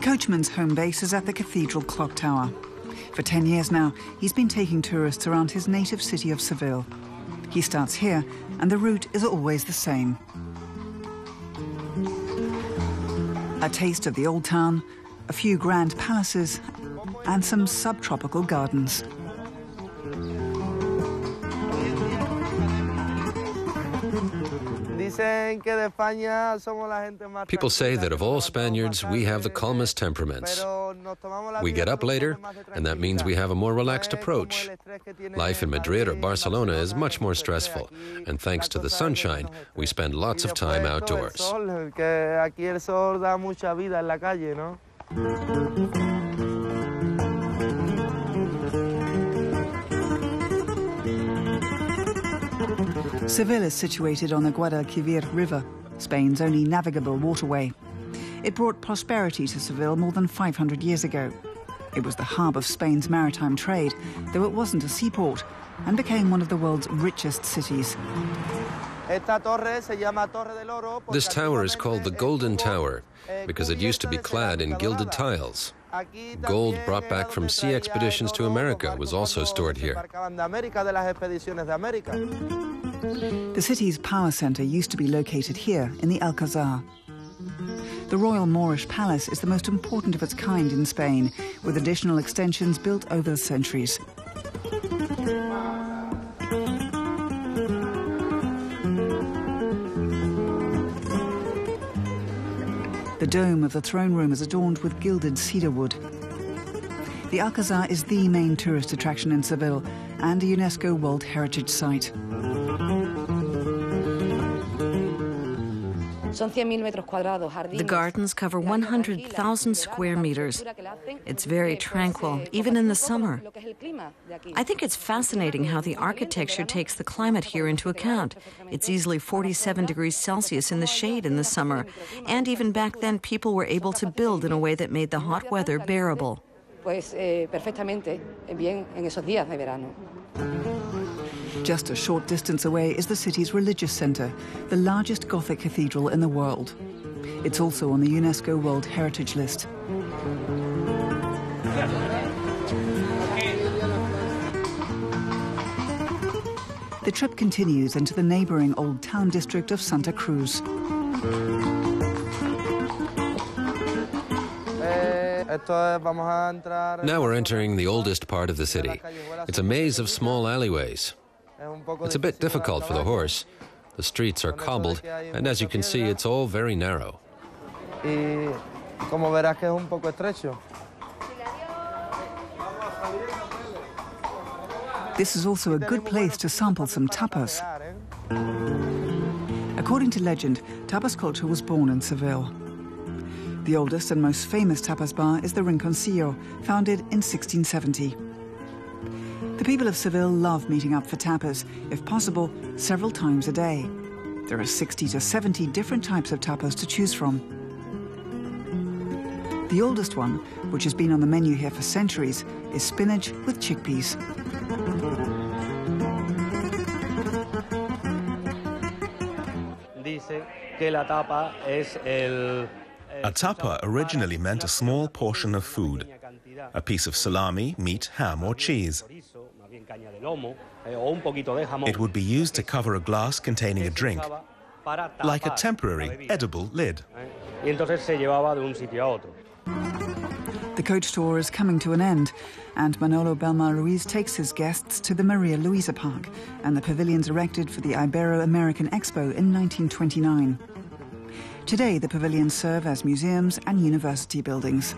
coachman's home base is at the Cathedral Clock Tower. For 10 years now, he's been taking tourists around his native city of Seville. He starts here, and the route is always the same. A taste of the old town, a few grand palaces, and some subtropical gardens. People say that of all Spaniards, we have the calmest temperaments. We get up later, and that means we have a more relaxed approach. Life in Madrid or Barcelona is much more stressful, and thanks to the sunshine, we spend lots of time outdoors. Seville is situated on the Guadalquivir River, Spain's only navigable waterway. It brought prosperity to Seville more than 500 years ago. It was the hub of Spain's maritime trade, though it wasn't a seaport, and became one of the world's richest cities. This tower is called the Golden Tower because it used to be clad in gilded tiles. Gold brought back from sea expeditions to America was also stored here. The city's power centre used to be located here in the Alcázar. The Royal Moorish Palace is the most important of its kind in Spain, with additional extensions built over the centuries. The dome of the throne room is adorned with gilded cedar wood. The Alcázar is the main tourist attraction in Seville and a UNESCO World Heritage Site. The gardens cover 100,000 square meters. It's very tranquil, even in the summer. I think it's fascinating how the architecture takes the climate here into account. It's easily 47 degrees Celsius in the shade in the summer, and even back then people were able to build in a way that made the hot weather bearable. Just a short distance away is the city's religious centre, the largest Gothic cathedral in the world. It's also on the UNESCO World Heritage List. The trip continues into the neighbouring Old Town district of Santa Cruz. Now we're entering the oldest part of the city. It's a maze of small alleyways. It's a bit difficult for the horse. The streets are cobbled, and as you can see, it's all very narrow. This is also a good place to sample some tapas. According to legend, tapas culture was born in Seville. The oldest and most famous tapas bar is the Rinconcillo, founded in 1670. The people of Seville love meeting up for tapas, if possible, several times a day. There are 60 to 70 different types of tapas to choose from. The oldest one, which has been on the menu here for centuries, is spinach with chickpeas. A tapa originally meant a small portion of food, a piece of salami, meat, ham or cheese. It would be used to cover a glass containing a drink, like a temporary edible lid. The coach tour is coming to an end, and Manolo Belmar Ruiz takes his guests to the Maria Luisa Park and the pavilions erected for the Ibero-American Expo in 1929. Today, the pavilions serve as museums and university buildings.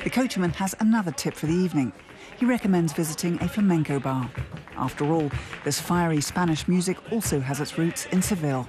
The coachman has another tip for the evening. He recommends visiting a flamenco bar. After all, this fiery Spanish music also has its roots in Seville.